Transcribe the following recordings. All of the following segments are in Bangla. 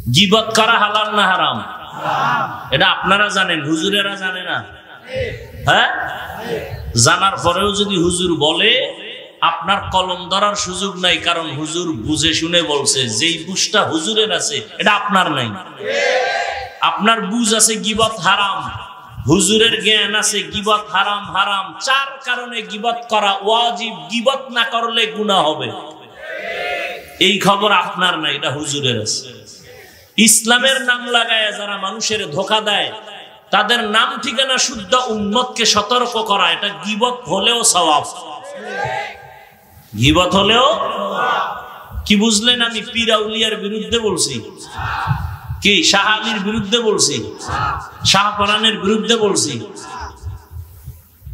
গীবত করা হালাল না হারাম? এটা আপনারা জানেন, হুজুরেরা জানে না। হ্যাঁ, জানার পরেও যদি হুজুর বলে, আপনার কলম ধরার সুযোগ নাই, কারণ হুজুর বুঝে শুনে বলছে। যেই বুঝটা হুজুরের আছে এটা আপনার নাই। আপনার বুঝ আছে গীবত হারাম, হুজুরের জ্ঞান আছে গীবত হারাম। হারাম চার কারণে গীবত করা ওয়াজিব, গীবত না করলে গুনাহ হবে। এই খবর আপনার নাই, এটা হুজুরের আছে। ইসলামের নাম লাগায় যারা মানুষের ধোঁকা দেয়, তাদের নাম ঠিকানা শুদ্ধ উম্মতকে সতর্ক করা, এটা গীবত হলেও সওয়াব। গীবত হলেও কি বুঝলেন? আমি পীর আউলিয়ার বিরুদ্ধে বলছি কি? শাহ আলীর বিরুদ্ধে বলছি, শাহ পরানের বিরুদ্ধে বলছি?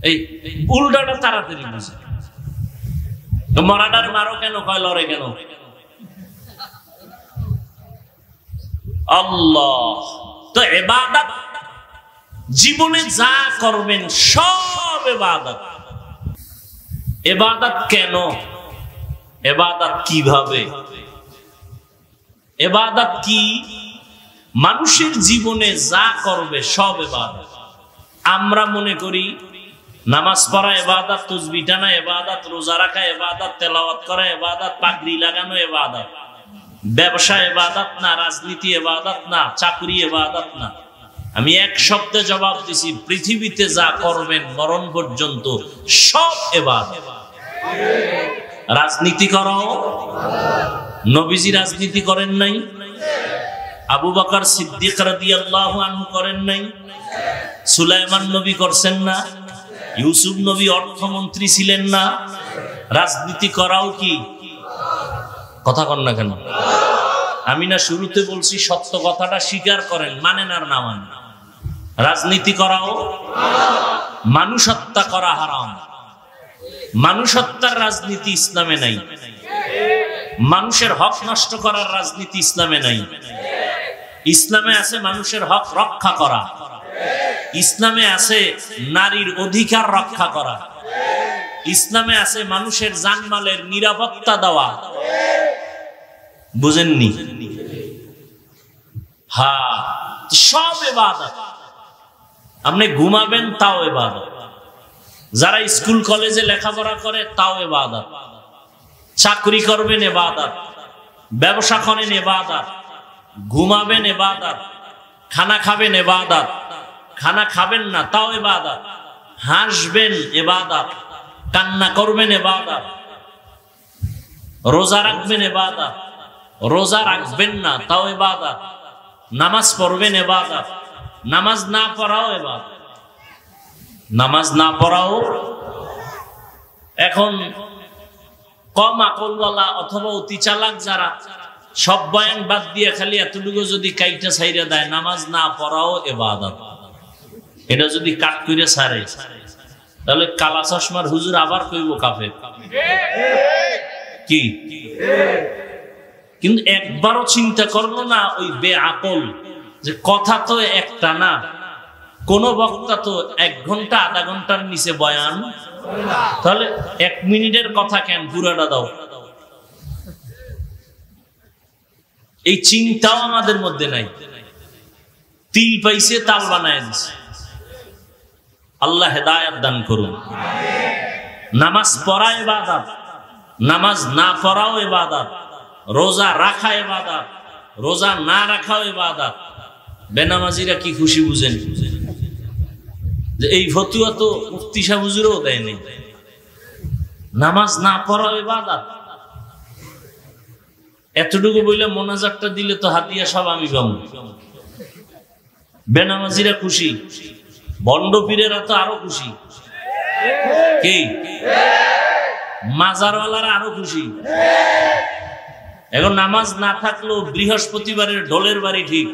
এই উল্টাটা তাড়াতাড়ি বুঝে। মরাডার মারো কেন, কয় লড়ে কেন? আল্লাহ তো ইবাদত, জীবনে যা করবেন সব ইবাদত। ইবাদত কেন? ইবাদত কিভাবে? ইবাদত কি? মানুষের জীবনে যা করবে সব ইবাদত। আমরা মনে করি নামাজ পড়া ইবাদত, তাসবিহ টানা ইবাদত, রোজা রাখা ইবাদত, তেলাওয়াত করা ইবাদত, পাগড়ি লাগানো ইবাদত। ব্যবসা ইবাদত না, রাজনীতি ইবাদত না, চাকরি ইবাদত না। আমি এক শব্দে জবাব দিছি, পৃথিবীতে যা করবেন মরণ পর্যন্ত সব ইবাদত। রাজনীতি করাও, নবীজি রাজনীতি করেন নাই? আবু বকর সিদ্দিক রাদিয়াল্লাহু আনহু করেন নাই? সুলাইমান নবী করছেন না? ইউসুফ নবী অর্থমন্ত্রী ছিলেন না? রাজনীতি করাও কি? কথা কন না কেন? আমি না শুরুতে বলছি সত্য কথাটা স্বীকার করেন, মানেন আর না মানেন। রাজনীতি করাও, মানুষ হত্যা করা হারাম। মানুষ হত্যার রাজনীতি ইসলামে নাই। মানুষের হক নষ্ট করার রাজনীতি ইসলামে নাই। ইসলামে আছে মানুষের হক রক্ষা করা। ইসলামে আছে নারীর অধিকার রক্ষা করা। ইসলামে আছে মানুষের জানমালের নিরাপত্তা দেওয়া। বুঝেননি? হ্যাঁ, সব ইবাদত। আপনি ঘুমাবেন তাও ইবাদত, যারা স্কুল কলেজে লেখাপড়া করে তাও ইবাদত, চাকরি করবেন ইবাদত, ব্যবসা করেন ইবাদত, ঘুমাবেন ইবাদত, খানা খাবেন ইবাদত, খানা খাবেন না তাও ইবাদত, হাসবেন ইবাদত, কান্না করবেন ইবাদত, রোজা রাখবেন ইবাদত, রোজা রাখবেন না তাও ইবাদত, নামাজ পড়বেন ইবাদত, নামাজ না পড়াও ইবাদত, নামাজ না পড়াও। এখন কম আকলওয়ালা অথবা অতি চালাক যারা, সব বয়ান বাদ দিয়ে খালি এতটুকু যদি কাইটা ছাইরা দেয়, নামাজ না পড়াও ইবাদত, এটা যদি কাট করে ছাড়ে, তাহলে কালা চশমার হুজুর আবার কইব কাফের। কি? কিন্তু একবারও চিন্তা করলো না ওই বেআকল, যে কথা তো একটা না, কোন বক্তা তো 1 ঘন্টা আধা ঘন্টার নিচে বয়ান, তাহলে 1 মিনিটের কথা কেন, পুরাটা দাও। এই চিন্তাও আমাদের মধ্যে নাই। তিল পাইছে তাল বানায় দিছে। আল্লাহ হেদায়েত দান করুন। নামাজ পড়া ইবাদত, নামাজ না পড়াও ইবাদত, রোজা রাখা ইবাদত, রোজা না রাখাও ইবাদত। বেনামাজিরা কি খুশি বুঝেন যে এই ফতুয়া তো মুফতি সাহেব হুজুরও দেয়নি। নামাজ না পড়াও ইবাদত। এতটুকু বইলে মোনাজাতটা দিলে তো হাদিয়া সব আমি পাবো। বেনামাজিরা খুশি, বন্ড পীরেরা তো আরো খুশি। কি? মাজারওয়ালারা আরো খুশি। এখন নামাজ না থাকলেও বৃহস্পতিবারের ঢোলের বাড়ি ঠিক।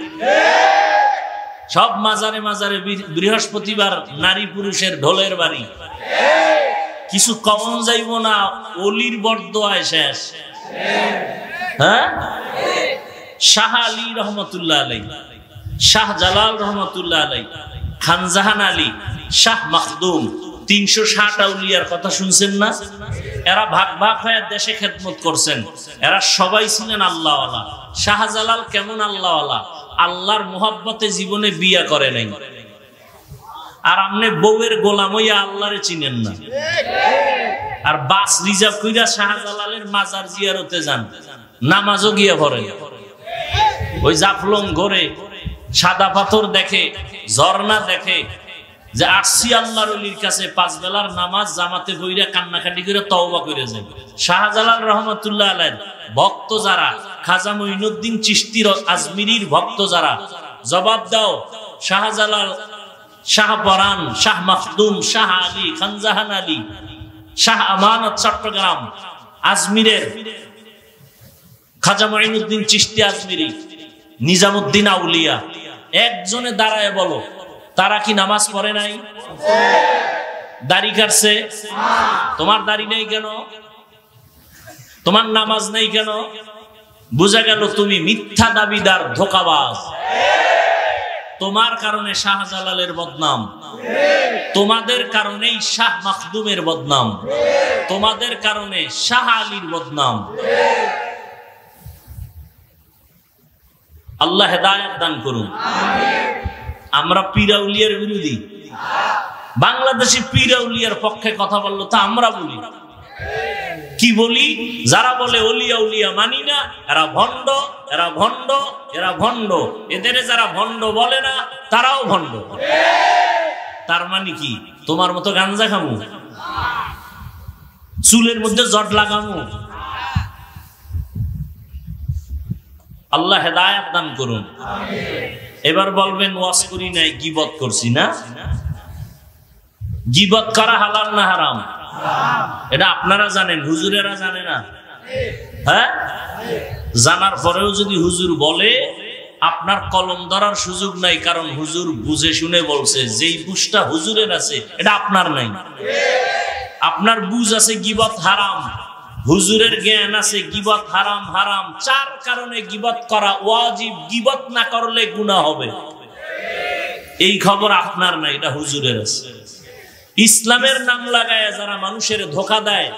সব মাজারে মাজারে বৃহস্পতিবার নারী পুরুষের ঢোলের বাড়ি। কিছু কমন যাইব না, অলির বরদোয়ায় শেষ। হ্যাঁ, শাহ আলী রহমতুল্লাহ আলাই, শাহ জালাল রহমতুল্লাহ আলাই, খানজাহান আলী, শাহ মখদুম, 360 আউলিয়ার কথা শুনছেন না? এরা ভাগ ভাগ হয়ে দেশে খেদমত করছেন। এরা সবাই ছিলেন আল্লাহওয়ালা। শাহজালাল কেমন আল্লাহওয়ালা? আল্লাহর মোহাব্বতে জীবনে বিয়া করে নাই। আর আপনি বউয়ের গোলাম হইয়া আল্লাহরে চিনেন না, আর বাস রিজার্ভ কইরা শাহজালালের মাজার জিয়ারতে যান, নামাজও গিয়া পড়েন। ওই জাফলং ঘরে সাদা পাথর দেখে, ঝর্ণা দেখে, যে আসছি আল্লাহর ওলির কাছে 5 বেলার নামাজ জামাতে বইরা কান্নাকাটি করে তওবা করে যায়। শাহজালাল রহমাতুল্লাহ আলাইহির ভক্ত যারা, খাজা মঈনুদ্দিন চিশতির আজমিরির ভক্ত যারা, জবাব দাও। শাহজালাল, শাহ পরান, শাহ মাখদুম, শাহ আলী, খানজাহান আলী, শাহ আমানত চট্টগ্রাম, আজমিরের খাজা মঈনুদ্দিন চিশতি আজমিরি, নিজামুদ্দিন আউলিয়া, একজনে দাঁড়ায় বলো তারা কি নামাজ পড়ে নাই? দাড়ি কাটছে? তোমার দাড়ি নেই কেন? তোমার নামাজ নেই কেন? বুঝা গেল তুমি মিথ্যা দাবিদার, ধোঁকাবাজ। তোমার কারণে শাহজালালের বদনাম, তোমাদের কারণেই শাহ মাখদুমের বদনাম, তোমাদের কারণে শাহ আলীর বদনাম। আল্লাহ হেদায়েত দান করুন। আমরা পীরাউলিয়ার বিরোধী। বাংলাদেশি পীরাউলিয়ার পক্ষে কথা বললো তা আমরা বলি কি বলি? যারা বলে ওলিয়া উলিয়া মানি না, এরা ভণ্ড, এরা ভণ্ড, এরা ভণ্ড। এদের যারা ভণ্ড বলে না তারাও ভণ্ড। তার মানে কি? তোমার মতো গাঞ্জা খামু, চুলের মধ্যে জট লাগামু? আল্লাহ হেদায়েত দান করুন। এবার বলবেন ওয়াজ করি নাই, গীবত করছি না? গীবত করা হালাল না হারাম? এটা আপনারা জানেন, হুজুরেরা জানে না। হ্যাঁ, জানার পরেও যদি হুজুর বলে, আপনার কলম ধরার সুযোগ নাই, কারণ হুজুর বুঝে শুনে বলছে। যেই বুঝটা হুজুরের আছে এটা আপনার নাই। আপনার বুঝ আছে গীবত হারাম, হুজুরের জ্ঞান আছে গীবত হারাম। হারাম 4 কারণে গীবত করা ওয়াজিব, গীবত না করলে গুনাহ হবে। এই খবর আপনার নাই, এটা হুজুরের আছে। ইসলামের নাম লাগায় যারা মানুষের ধোঁকা দেয়,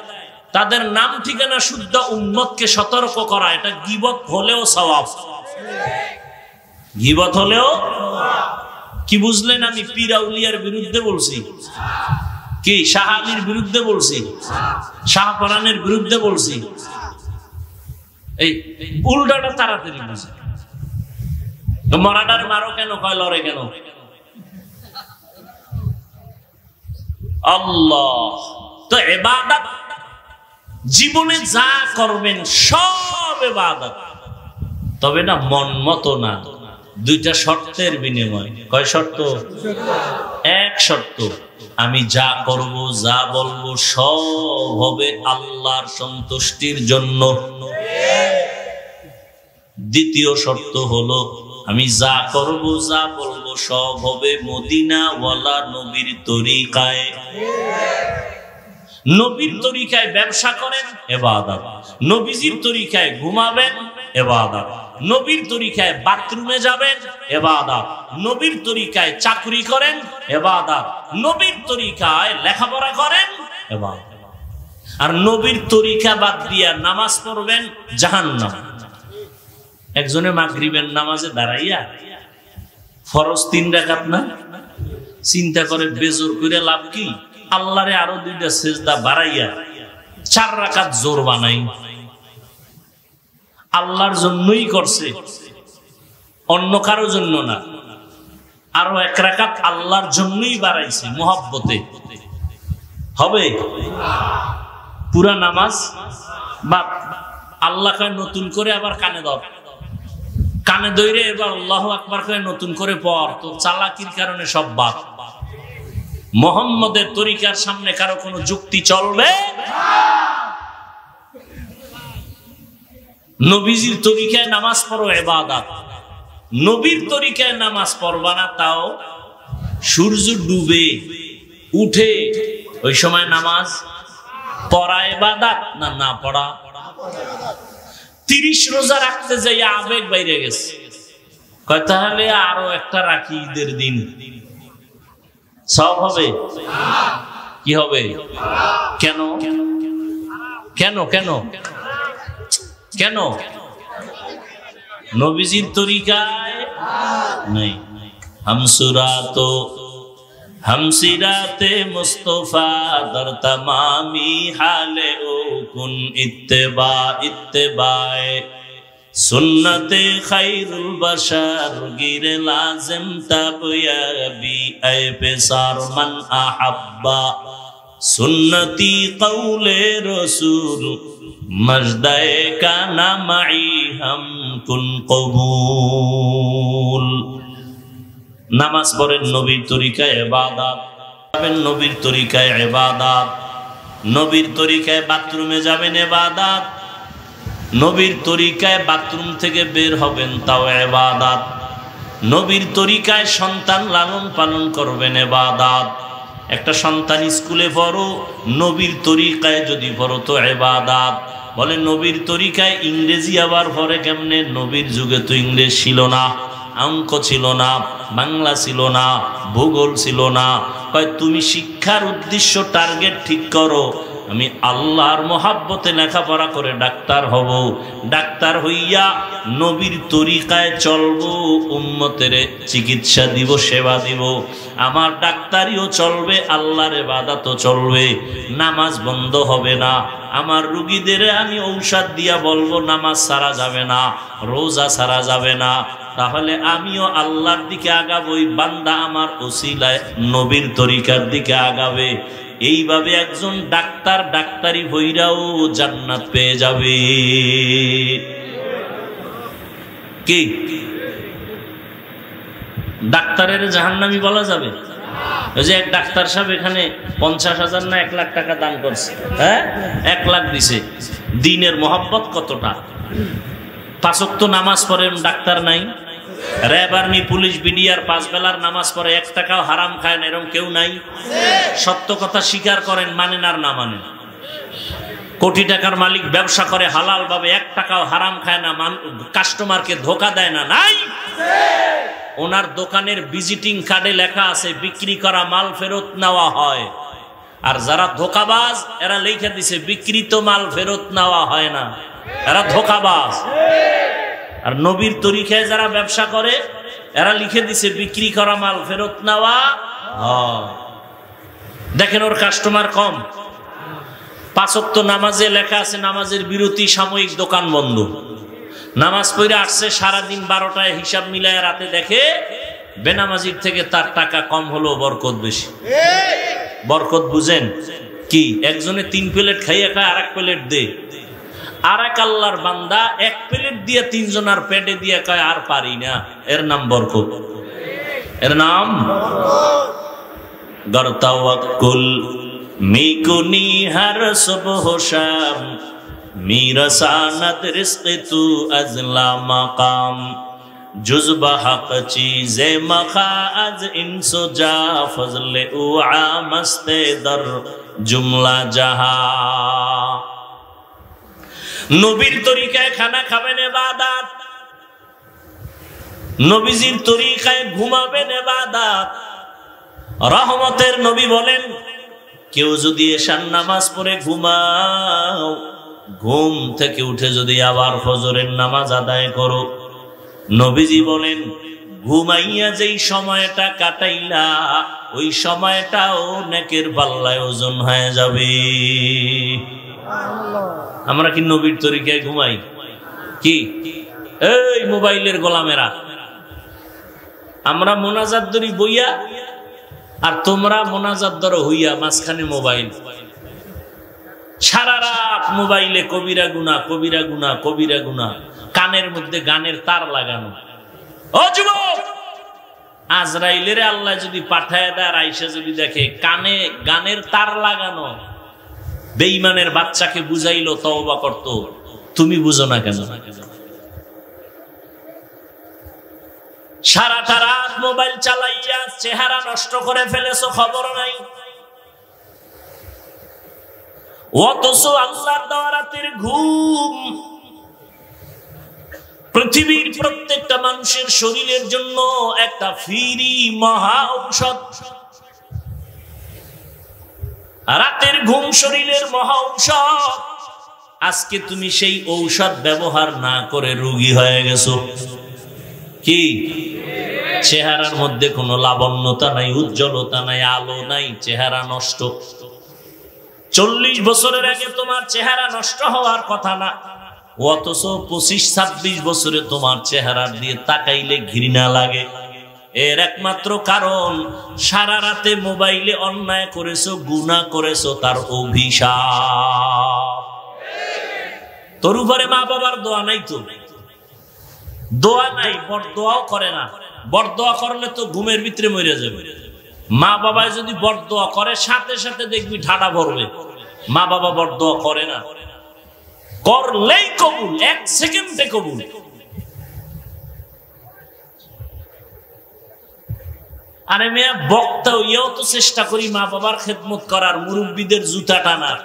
তাদের নাম ঠিকানা শুদ্ধ উম্মতকে সতর্ক করা, এটা গীবত হলেও সওয়াব। গীবত হলেও কি বুঝলেন? আমি পীর আউলিয়ার বিরুদ্ধে বলছি কি? শাহ আলীর বিরুদ্ধে বলছি, শাহ পরানের বিরুদ্ধে বলছি। এই উল্টাটা তাড়াতাড়ি বুঝে। মরাডার মারো কেন, কয় লড়ে কেন? আল্লাহ তো ইবাদত, জীবনে যা করবেন সব ইবাদত, তবে না মন মতো না। 2টা শর্তের বিনিময়। কয় শর্ত? 1 শর্ত, আমি যা করব, যা বলবো সব হবে আল্লাহর সন্তুষ্টির জন্য। 2য় শর্ত হলো আমি যা করব, যা বলবো সব হবে মদিনা ওয়ালা নবীর তরিকায়। নবীর তরিকায় ব্যবসা করেন, ইবাদত। নবীজির তরিকায় ঘুমাবেন, ইবাদত। নবীর তরিকায় বাথরুমে যাবেন, ইবাদত। নবীর তরিকায় চাকরি করেন, ইবাদত। নবীর তরিকায় লেখাপড়া করেন, ইবাদত। আর নবীর তরিকা বাদ দিয়া নামাজ পড়বেন, জাহান্নাম। একজনে মাগরিবের নামাজে দাঁড়াইয়া ফরজ 3 রাকাত না, চিন্তা করে বেজোর করে লাভ কি? আল্লাহরে আরো 2টা সেজদা বাড়াইয়া 4 রাকাত জোর বানাই। আল্লাহর জন্যই করছে, অন্য কারো জন্য না। আরো 1 রাকাত আল্লাহর জন্যই বাড়াইছে, মুহাব্বতে। হবে পুরা নামাজ বা আল্লাহ কয় নতুন করে আবার কানে ধর, কানে ধরে এবার আল্লাহু আকবার কয় নতুন করে পড়। তো চালাকির কারণে সব বাদ। মুহাম্মদের তরিকার সামনে কারো কোনো যুক্তি চলবে? নবীজির তরিকায় নামাজ পড়ো, ইবাদত। নবীর তরিকায় নামাজ পড়বা না, তাও সূর্য ডুবে উঠে ওই সময় নামাজ পড়া ইবাদত না না পড়া? 30 রোজা রাখতে যাই আবেগ বাইরে গেছে, কয় তাহলে আরো একটা রাখি, ঈদের দিন সব হবে। কি হবে? কেন কেন কেন কেন? নবীজির তরিকায় নেই। हमसिराते मुस्तफा दर तमामी हाले ओ कुन इत्तेबाए सुन्नते खैरुल बशर गिरे लाजिम तब याबी ऐ पेसार मन अहब्बा सुन्नती कौले रसूल मजदाए का नामाई हम कुन कबूल। नामाज पढ़ेन नबीर तरिकाय इबादत, नबीर तरिकाय इबादत, नबीर तरिकाय बाथरूमे जाबेन इबादत, नबीर तरिकाय बाथरूम थेके बेर हबेन ताओ इबादत, नबीर तरिकाय सन्तान लालन पालन करबेन इबादत। एकटा सन्तान स्कूले पढ़ो नबीर तरिकाय जदि पढ़ो तो इबादत। बोले नबीर तरिकाय इंग्रेजी आबार पढ़े केमने? नबीर जुगे तो इंग्रेज छिलो ना, अंक छिलो ना, बांगला छिलो ना, भूगोल छिलो ना। कय तुमी शिक्षार उद्देश्य टार्गेट ठीक करो, आमी आल्लाहर मोहब्बते लेखापड़ा करे डाक्तार हब, डाक्तार हइया नबीर तरिकाय चलबो, उम्मतेरे चिकित्सा दिब, सेवा दिब। आमार डाक्तारिओ चलबे, आल्लाहर इबादतও चलबे, नामाज बंद होबे ना। आमार रोगीदेरे आमी औषध दिया बोलबो नामाज सारा जाबे ना, रोजा सारा जाबे ना। ताहले आमिও आल्लाहर दिके आगाबो, बान्दा आमार ओसिलाय नबीर तरिकार दिके आगाबे। এইভাবে একজন ডাক্তার ডাক্তারি হইরাও জান্নাত পেয়ে যাবে। কি ডাক্তারের জাহান্নামী বলা যাবে? ওই যে এক ডাক্তার সাহেব এখানে 50,000 না 1 লাখ টাকা দান করছে, হ্যাঁ 1 লাখ দিছে। দ্বীনের মহব্বত কতটা! 5 ওয়াক্ত নামাজ পড়েন, ডাক্তার নাই। র‍্যাব আর্মি পুলিশ বিডিআর 5 বেলার নামাজ পড়ে, 1 টাকাও হারাম খায় না, এরকম কেউ নাই? সত্য কথা স্বীকার করেন, মানেন আর না মানেন। কোটি টাকার মালিক ব্যবসা করে হালাল ভাবে, 1 টাকাও হারাম খায় না, কাস্টমারকে ধোকা দেয় না, নাই? ওনার দোকানের ভিজিটিং কার্ডে লেখা আছে বিক্রি করা মাল ফেরত নেওয়া হয়। আর যারা ধোকাবাজ এরা লিখে দিছে বিক্রিত মাল ফেরত নেওয়া হয় না, এরা ধোকাবাজ। আর নবীর তরিকায় যারা ব্যবসা করে এরা লিখে দিছে বিক্রি করা মাল ফেরত নেওয়া হয়। দেখেন ওর কাস্টমার কম। 5 ওয়াক্ত নামাজে লেখা আছে নামাজের বিরতি, সাময়িক দোকান বন্ধ। নামাজ পড়ে আসছে সারাদিন 12টায়, হিসাব মিলায় রাতে দেখে বেনামাজির থেকে তার টাকা কম হলো, বরকত বেশি। বরকত বুঝেন কি? একজনে 3 প্লেট খাইয়া খায়, আর 1 প্লেট দে। আর এক আল্লাহর বান্দা 1 প্লেট দিয়ে 3 জনের পেটে দিয়ে কয় আর পারি না, এর নাম বরকত, এর নাম গরতাওয়াক্কুল মিকুনি হর সুবহ শাম মিরসানাত রিজক তু আজলা মাকাম জুজবা হক চীজে মখাজ ইনসো জা ফজলে উ আমস্তে দর জুমলা জাহা। নবীর তরিকায় খানা খাবেন ইবাদত, নবীজির তরিকায় ঘুমাবেন ইবাদত। রহমতের নবী বলেন কেউ যদি এশার নামাজ পড়ে ঘুমাও, ঘুম থেকে উঠে যদি আবার ফজরের নামাজ আদায় করো, নবীজি বলেন ঘুমাইয়া যেই সময়টা কাটাইলা ওই সময়টাও নেকের পাল্লায় ওজন হয়ে যাবে। আমরা কি নবীর তরিকায় ঘুমাই? কি এই মোবাইলের গোলামেরা, আমরা মোনাজাত ধরি বইয়া, আর তোমরা মোনাজাত ধরো হইয়া, মাঝখানে মোবাইল। সারা রাত মোবাইলে কবিরা গুনাহ, কবিরা গুনাহ, কবিরা গুনাহ। কানের মধ্যে গানের তার লাগানো। ও যুবক, আজরাইলের আল্লাহ যদি পাঠায় দেয়, আয়েশা যদি দেখে কানে গানের তার লাগানো, বেঈমানের বাচ্চাকে বুঝাইলো তওবা করতো, তুমি বুঝো না কেন? সারাটা রাত মোবাইল চালাইয়া চেহারা নষ্ট করে ফেলেছো, খবর নাই। অথচ আল্লাহর দেওয়া রাতের ঘুম পৃথিবীর প্রত্যেকটা মানুষের শরীরের জন্য একটা ফ্রি মহা ঔষধ। রাতের ঘুম শরীরের মহা ঔষধ। আজকে তুমি সেই ঔষধ ব্যবহার না করে রোগী হয়ে গেছো। কি চেহারার মধ্যে কোনো লাবণ্যতা নাই, উজ্জ্বলতা নাই, আলো নাই, চেহারা নষ্ট। 40 বছরের আগে তোমার চেহারা নষ্ট হওয়ার কথা না, অথচ 25-26 বছরে তোমার চেহারা দিয়ে তাকাইলে ঘৃণা লাগে। এর একমাত্র কারণ সারা রাতে মোবাইলে অন্যায় করেছো, গুনাহ করেছো, তার অভিশাপ। তোর উপরে মা বাবার দোয়া নাই, তো দোয়া নাই, বরদোয়াও করে না। বরদোয়া করলে তো ঘুমের ভিতরে মরে যাবে। মা বাবায় যদি বরদোয়া করে সাথে সাথে দেখবি ঠাডা ভরবে। মা বাবা বরদোয়া করে না, করলেই কবুল, 1 সেকেন্ডে কবুল। আরে মেয়া বক্তা হইয়াও তো চেষ্টা করি মা বাবার খেদমত করার, মুরব্বীদের জুতা টানার।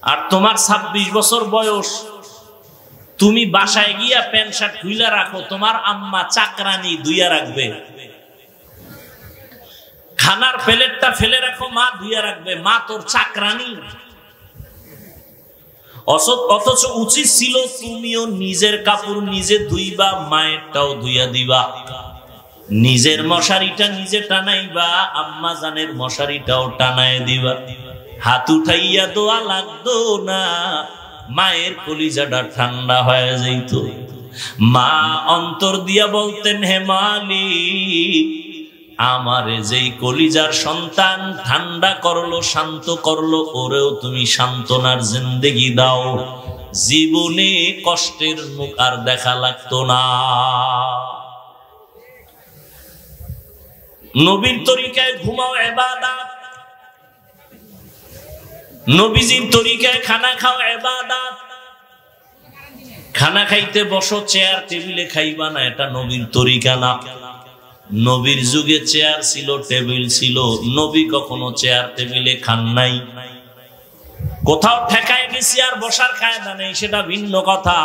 আর তোমার 26 বছর বয়স, তুমি বাসায় গিয়া প্যান্ট শার্ট খুইলা রাখো, তোমার আম্মা চাকরানি ধুইয়া রাখবে। খানার প্লেটটা ফেলে রাখো, মা ধুইয়া রাখবে। মা তোর চাকরানি। অথচ উচিত ছিল তুমিও নিজের কাপড় নিজে ধুইবা, মায়েরটাও ধুইয়া দিবা। নিজের মশারিটা নিজে টানাইবা, আম্মা জানের মশারিটাও টানায় দিবা। হাত উঠাইয়া দোয়া লাগতো না, মায়ের কলিজাটা ঠান্ডা হয়ে যাইত। মা অন্তর দিয়া বলতেন, হে মালিক, আমারে যেই কলিজার সন্তান ঠান্ডা করলো, শান্ত করলো, ওরেও তুমি সান্ত্বনার জিন্দেগি দাও, জীবনে কষ্টের মুখ আর দেখা লাগতো না। নবীর তরিকায় ঘুমাও ইবাদত, নবীজির তরিকায় খানা খাও ইবাদত। খানা খাইতে বসো, চেয়ার টেবিলে খাইবা না, এটা নবীর তরিকা না। নবীর যুগে চেয়ার ছিল, টেবিল ছিল, নবী কখনো চেয়ার টেবিলে খান নাই। কোথাও ঠেকায় গেছি আর বসার কায়দা নেই, সেটা ভিন্ন কথা,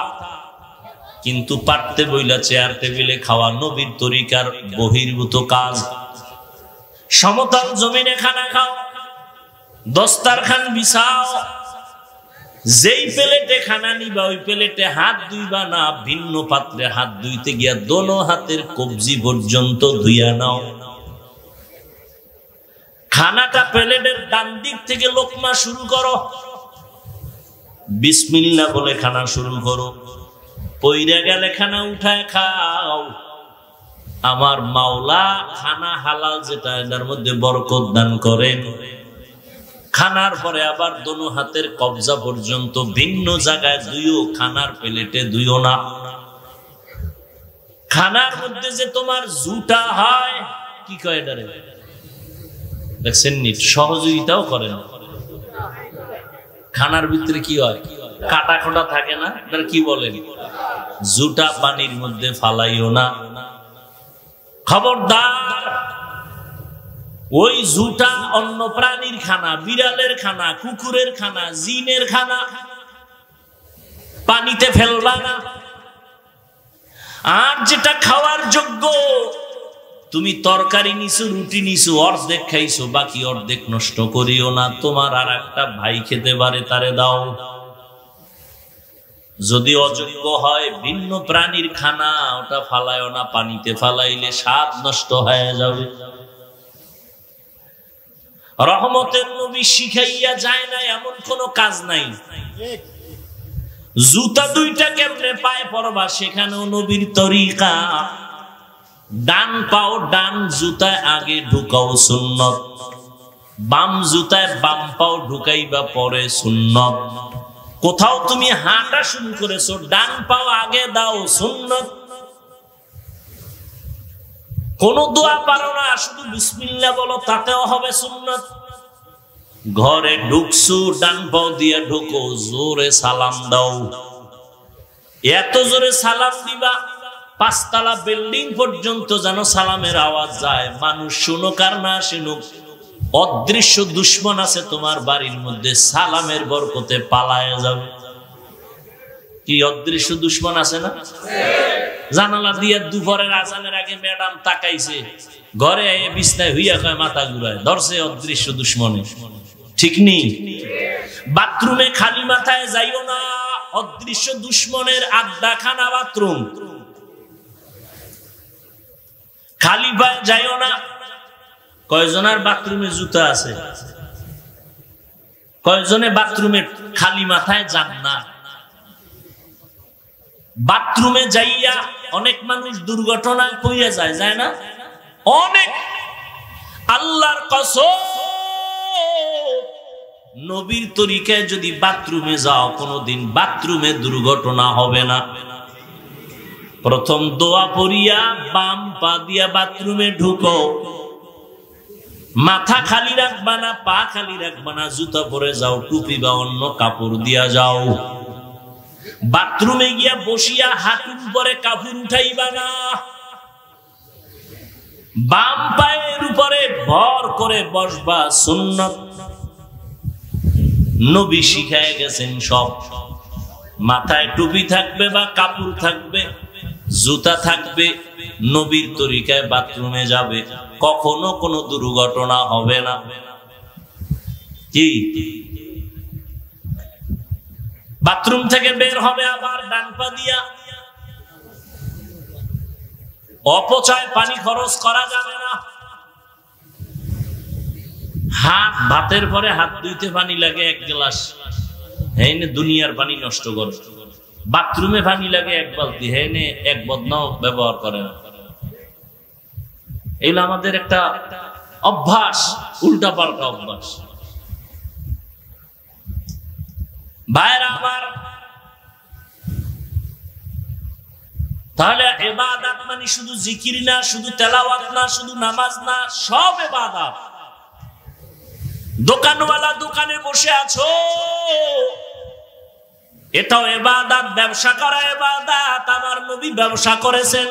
কিন্তু পারতে বইলা চেয়ার টেবিলে খাওয়া নবীর তরিকার বহির্ভূত কাজ। সমতল জমিনে খানা খাও, দস্তারখান বিছাও, যেই প্লেটে খানা নিবা ওই প্লেটে হাত ধুইবা না, ভিন্ন পাত্রে হাত ধুইতে গিয়া দোনো হাতের কবজি পর্যন্ত ধুইয়া নাও। খানাটা প্লেটের ডান দিক থেকে লোকমা শুরু করো, বিসমিল্লাহ বলে খানা শুরু করো। পইরা গেলে খানা উঠায় খাও। আমার মাওলা খানা হালাল যেটা, এটার মধ্যে বরকত দান করেন। খানার পরে আবার দোনো হাতের কবজা পর্যন্ত ভিন্ন জায়গায় ধুইও, খানার প্লেটে ধুইও না। খানার মধ্যে যে তোমার জুটা হয়, কি কয় এটারে, দেখছেন নি, সহযোগিতাও করেন। খানার ভিতরে কি হয়, কাটা খোটা থাকে না, এটার কি বলেন, জুটা পানির মধ্যে ফালাইও না। খবরদার, ওই জুটা অন্য প্রাণীর খানা, বিড়ালের খানা, কুকুরের খানা, জিনের খানা, পানিতে ফেলবা না। আর যেটা খাওয়ার যোগ্য, তুমি তরকারি নিছো, রুটি নিছো, অর্ধেক খাইছো, বাকি অর্ধেক নষ্ট করিও না। তোমার আর একটা ভাই খেতে পারে, তারে দাও। যদি অযোগ্য হয় ভিন্ন প্রাণীর খানা, ওটা ফালাইও না, পানিতে ফালাইলে স্বাদ নষ্ট হয়ে যাবে। রহমতের নবী শিখাইয়া যায় না এমন কোন কাজ নাই। জুতা দুইটা কেমনে পায়ে পরবা, সেখানেও নবীর তরিকা। ডান পাও ডান জুতায় আগে ঢুকাও, সুন্নত। বাম জুতায় বাম পাও ঢুকাইবা পরে, সুন্নত। কোথাও তুমি হাঁটা শুরু করেছো, ডান পাও আগে দাও, সুন্নত। কোন দোয়া পারো না, শুধু বিসমিল্লাহ বলো, তাতেও হবে সুন্নত। ঘরে ঢুকছো, ডান পাও দিয়ে ঢুকো, জোরে সালাম দাও। এত জোরে সালাম দিবা 5 তলা বিল্ডিং পর্যন্ত যেন সালামের আওয়াজ যায়। মানুষ শুনুক আর না শুনুক, অদৃশ্য দুশ্মন আছে তোমার বাড়ির মধ্যে, সালামের বরকতে পালায় যাবে। কি অদৃশ্য দুশ্মন আছে না? জানালা দিয়ে দুপুরের আজানের আগে ম্যাডাম তাকাইছে, ঘরে বিছনায় হইয়া কয় মাথা ঘুরায়, ধরছে অদৃশ্য দুশ্মনে। ঠিক নেই? বাথরুমে খালি মাথায় যাইও না, অদৃশ্য দুশ্মনের আড্ডাখানা বাথরুম। খালি পায়ে যাইও না। কয়জনের বাথরুমে জুতা আছে? কয়জনে বাথরুমে খালি মাথায় যান না? বাথরুমে যাইয়া অনেক মানুষ দুর্ঘটনায় পড়ে যায়, যায় না? অনেক। আল্লাহর কসম, নবীর তরিকায় যদি বাথরুমে যাও কোনদিন বাথরুমে দুর্ঘটনা হবে না। প্রথম দোয়া পড়িয়া বাম পা দিয়া বাথরুমে ঢুকো, মাথা খালি রাখবা না, পা খালি রাখবা না, জুতা পরে যাও, টুপি বা অন্য কাপড় দিয়া যাও। বাথরুমে গিয়া বসিয়া হাঁটুর উপরে কাপড় উঠাইবা না, বাম পায়ের উপরে ভর করে বসবা, সুন্নাত। নবী শিখায় গেছেন সব। মাথায় টুপি থাকবে বা কাপড় থাকবে, জুতা থাকবে, নবীর তরিকায় বাথরুমে যাবে, কখনো কোনো দুর্ঘটনা হবে না। কি? বাথরুম থেকে বের হবে আবার ডান পা দিয়া। অপচয় পানি খরচ করা যাবে না। হাত ভাতের পরে হাত ধুইতে পানি লাগে 1 গ্লাস, হেনে দুনিয়ার পানি নষ্ট করে। বাথরুমে পানি লাগে 1 বালতি, হেনে 1 বদনাও ব্যবহার করে না। এগুলো আমাদের একটা অভ্যাস, উল্টা পাল্টা অভ্যাস। ভাইরা আমার, তাহলে ইবাদত মানে শুধু জিকির না, শুধু তেলাওয়াত না, শুধু নামাজ না, সব ইবাদত। দোকানওয়ালা দোকানে বসে আছো, এটাও ইবাদত। ব্যবসা করা ইবাদত। আমার নবী ব্যবসা করেছেন,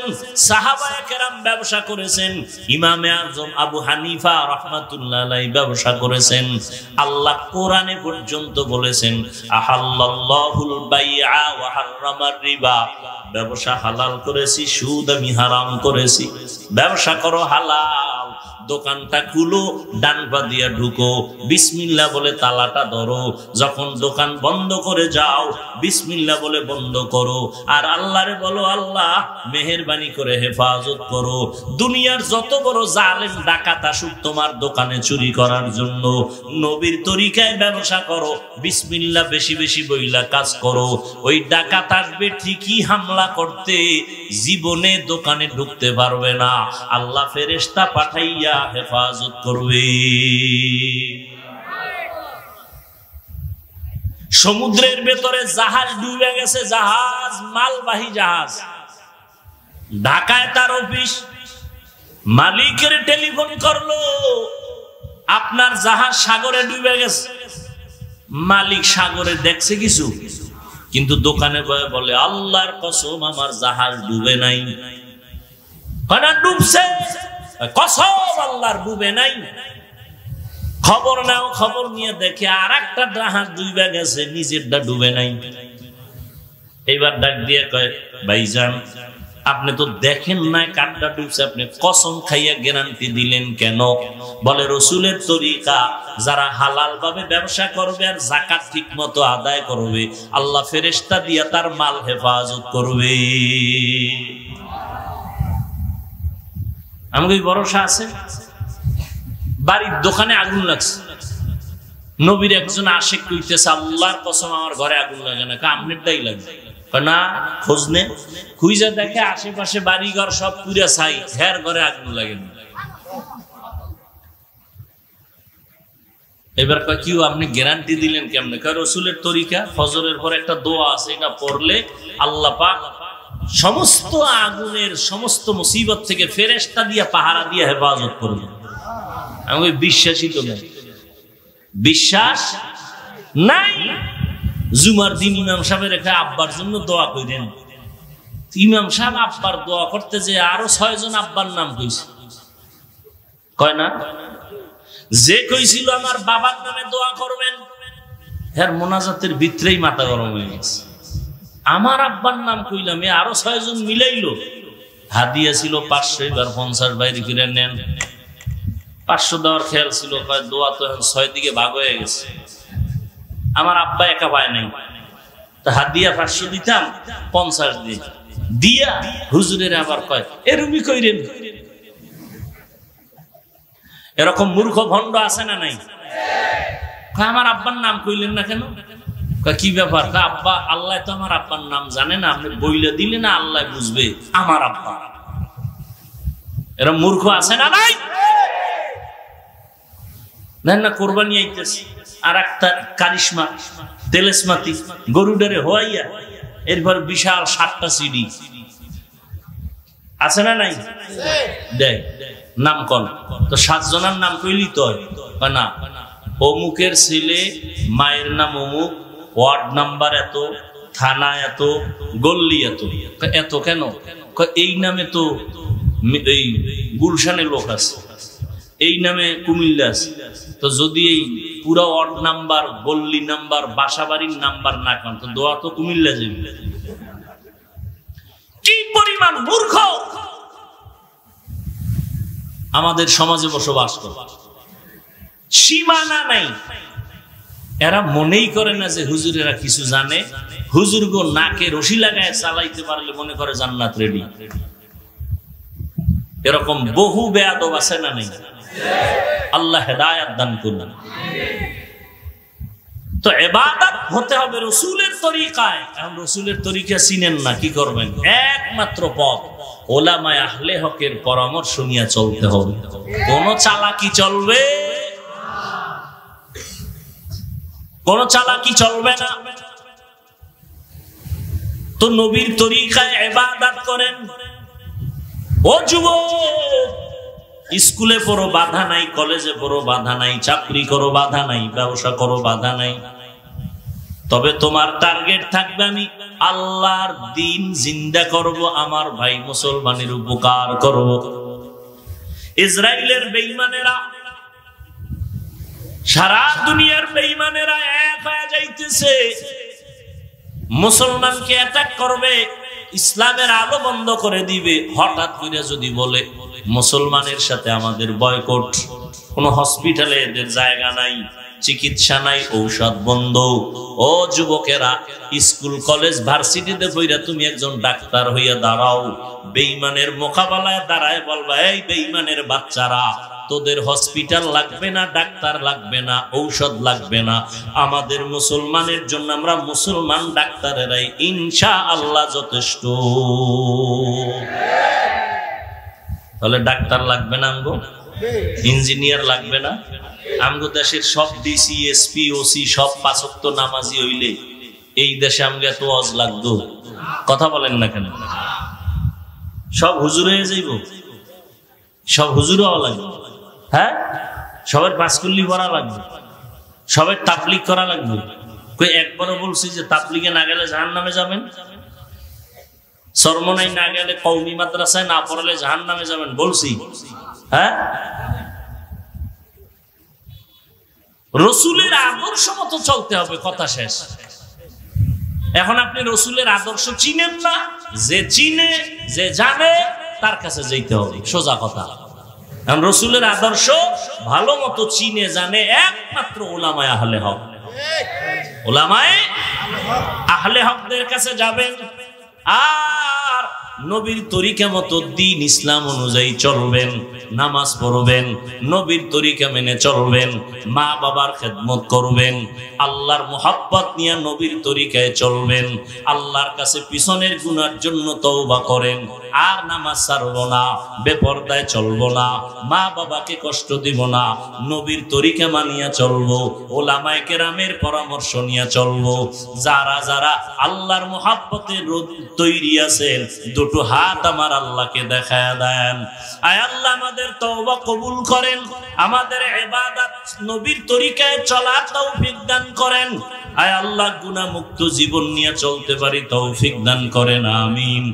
সাহাবায়ে কেরাম ব্যবসা করেছেন, ইমামে আজম আবু হানিফা রাহমাতুল্লাহ আলাইহি ব্যবসা করেছেন। আল্লাহ কোরআনে পর্যন্ত বলেছেন, আহাল্লাল্লাহুল বাইআ ওয়া হাররামার রিবা। ব্যবসা হালাল করেছি, সুদ আমি হারাম করেছি। ব্যবসা করো হালাল, দোকানটা খুলো, ডান পা দিয়া ঢুকো, বিসমিল্লাহ বলে তালাটা ধরো, যখন দোকান বন্ধ করে যাও বিসমিল্লাহ বলে বন্ধ করো, আর আল্লাহরে বলো আল্লাহ মেহেরবানি করে হেফাজত করো। দুনিয়ার যত বড় জালেম ডাকাত আসুক তোমার দোকানে চুরি করার জন্য, নবীর তরিকায় ব্যবসা করো, বিসমিল্লাহ বেশি বেশি বইলা কাজ করো। ওই ডাকাত আসবে ঠিকই হামলা করতে, জীবনে দোকানে ঢুকতে পারবে না, আল্লাহ ফেরেশতা পাঠাইয়া হেফাজত করবে। সমুদ্রের ভেতরে জাহাজ ডুবে গেছে, জাহাজ মালবাহী জাহাজ, ঢাকায় তার অফিস। মালিকের টেলিফোন করলো, আপনার জাহাজ সাগরে ডুবে গেছে। মালিক সাগরে দেখছে কিছু, কিন্তু দোকানে বলে আল্লাহর কসম আমার জাহাজ ডুবে নাই। ডুবছে, কসম আল্লাহর ডুবে নাই। খবর নাও, খবর নিয়ে দেখে আর একটা জাহাজ ডুবে গেছে, নিজেরটা ডুবে নাই। এইবার ডাক দিয়ে কয়, ভাইজান আপনি তো দেখেন নাই কাঠটা ডুবছে, আপনি কসম খাইয়া গ্যারান্টি দিলেন কেন? বলে রসুলের তরিকা, যারা হালাল ভাবে ব্যবসা করবে আর যাকাত ঠিক মতো আদায় করবে, আল্লাহ ফেরেশতা দিয়া তার মাল হেফাজত করবে। আমাকে ভরসা আছে। বাড়ির দোকানে আগুন লাগছে, নবীর একজন আশিক কইতেছে আল্লাহর কসম আমার ঘরে আগুন লাগে না, আপনারটাই লাগবে না। খোঁজ নে, খুঁজে দেখে আশেপাশে বাড়ি ঘর সব পুরা ছাই, হের ঘরে আগুন লাগে না। এবার কয় কি আপনি গ্যারান্টি দিলেন কেমনে? কয় রসুলের তরিকা, ফজরের পর একটা দোয়া আছে, এটা পড়লে আল্লাহ পাক সমস্ত আগুনের সমস্ত মুসিবত থেকে ফেরেশতা দিয়া পাহারা দিয়া হেফাজত করবে। আমি বিশ্বাসই তো নাই, বিশ্বাস নাই। জুমার দিন ইমাম সাহেবের রেখে আব্বার জন্য দোয়া করেন। ইমাম সাহেব আব্বার দোয়া করতে যে আরো 6 জন আব্বার নাম কইছে, কয় না? যে কইছিল আমার বাবার নামে দোয়া করবেন, এর মোনাজাতের ভিতরেই মাথা গরম হয়ে গেছে। আমার আব্বার নাম কইলাম, আরো 6 জন মিলাইলো। হাদিয়া ছিল 500, এবার 50 বাইরে করে নেন। 500 দেওয়ার খেয়াল ছিল, দোয়া তো এখন 6 দিকে ভাগ হয়ে গেছে। আমার আব্বা একা পায় নাই, তো হাদিয়া 500 দিতাম, 50 দিয়ে দিয়া হুজুরের আবার কয় এরুমি কইরেন। এরকম মূর্খ ভণ্ড আছে না নাই? আমার আব্বার নাম কইলেন না কেন? কি ব্যাপার? আব্বা, আল্লাহ তো আমার আব্বার নাম জানে না, আপনি বইলে দিলে না আল্লাহ বুঝবে আমার আব্বা। এরা মূর্খ আছে না নাই? না কোরবানি আইতেছে, আর একটা কারিশমা তেলেসমাতি গরুডারে হওয়াইয়া এরপর বিশাল 7টা সিডি আছে না নাই? দেয় নাম কন তো 7 জনের নাম কইলি তো না, অমুকের ছেলে, মায়ের নাম অমুক, ওয়ার্ড নাম্বার এত, থানা এত, গল্লি এত। এত কেন? এই নামে তো এই গুলশানে লোক আছে, এই নামে কুমিল্লা আছে, তো যদি এই পুরো ওয়ার্ড নাম্বার, গল্লি নাম্বার, বাসাবাড়ির নাম্বার না কন তো দোয়া তো কুমিল্লা যাবে। কি পরিমাণ মূর্খ আমাদের সমাজে বসবাস করে, সীমানা নাই। এরা মনেই করে না যে হুজুরেরা কিছু জানে। হুজুর গো নাকে রশি লাগায় চালাইতে পারলে মনে করে জান্নাত রেডি। এরকম বহু বেয়াদব আছে না নেই? আল্লাহ হেদায়েত দান করুন। তো ইবাদত হতে হবে রাসূলের তরিকায়। এখন রাসূলের তরিকা চিনেন না, কি করবেন? একমাত্র পথ উলামায়ে আহলে হকের পরামর্শ নিয়ে চলতে হবে। কোন চালাকি চলবে, কোন চালাকি চলবে না। তো নবীর তরিকায় ইবাদত করেন। ও যুবক, স্কুলে পড়ো বাধা নাই, কলেজে পড়ো বাধা নাই, চাকরি করো বাধা নাই, ব্যবসা করো বাধা নাই, তবে তোমার টার্গেট থাকবে আমি আল্লাহর দ্বীন জিন্দা করব, আমার ভাই মুসলমানের উপকার করব। ইসরায়েলের বেঈমানেরা, সারা দুনিয়ার বেঈমানেরা এক হয়ে যাইতেছে, মুসলমানকে অ্যাটাক করবে, ইসলামের আলো বন্ধ করে দিবে। হঠাৎ করে যদি বলে মুসলমানের সাথে আমাদের বয়কট, কোন হসপিটালে এদের জায়গা নাই, চিকিৎসা নাই, ঔষধ বন্ধ। ও যুবকেরা, স্কুল কলেজ ভার্সিটিতে পড়া তুমি একজন ডাক্তার হইয়া দাঁড়াও, বেঈমানের মোকাবেলায় দাঁড়ায় বলবা, এই বেঈমানের বাচ্চারা, তোদের হসপিটাল লাগবে না, ডাক্তার লাগবে না, ঔষধ লাগবে না, আমাদের মুসলমানের জন্য আমরা মুসলমান ডাক্তারেরাই ইনশাআল্লাহ যথেষ্ট। তাহলে ডাক্তার লাগবে না আমগো, ইঞ্জিনিয়ার লাগবে না। আমগো দেশের সব ডিসি, এসপি, ওসি সব 5 ওয়াক্ত নামাজি হইলে এই দেশে আমগো এত ওয়াজ লাগতো? কথা বলেন না কেন? সব হুজুর হয়ে যাইব, সব হুজুর হওয়া লাগবে। হ্যাঁ, সবার 5 কুল্লি পড়া লাগবে, সবার তাবলীগ করা লাগবে। কই একবারও বলছি যে তাবলীগে না গেলে জাহান্নামে যাবেন? সরমনাই না গেলে, কওমি মাদ্রাসায় না পড়লে জাহান্নামে যাবেন বলছি? হ্যাঁ, রসুলের আদর্শ মতো চলতে হবে, কথা শেষ। এখন আপনি রসুলের আদর্শ চিনেন না, যে চিনে, যে জানে তার কাছে যেতে হবে, সোজা কথা। কারণ রসুলের আদর্শ ভালো মতো চিনে জানে একমাত্র উলামায়ে আহলে হক। উলামায়ে আহলে হকদের কাছে যাবেন, আর নবীর তরিকা মতো দ্বীন ইসলাম অনুযায়ী চলবেন, নামাজ পড়বেন, নবীর তরিকা মেনে চলবেন, মা বাবার খেদমত করবেন, আল্লাহর মুহাব্বত নিয়ে নবীর তরিকায় চলবেন, আল্লাহর কাছে পিছনের গুনার জন্য তওবা করেন, আর নামাজ ছাড়বো না, বেপরদায় চলবো না, মা বাবাকে কষ্ট দিব না, নবীর তরিকা মানিয়া চলবো, ওলামায়ে কেরামের পরামর্শ নিয়ে চলবো। যারা যারা আল্লাহর মুহাব্বতের তৈরি আছেন, দুটো হাত আমার আল্লাহকে দেখায়া দেন। আয় আল্লাহ আমাদের তওবা কবুল করেন, আমাদের ইবাদত নবীর তরিকায় চলার তৌফিক দান করেন। আয় আল্লাহ গুনাহ মুক্ত জীবন নিয়ে চলতে পারি তৌফিক দান করেন, আমিন।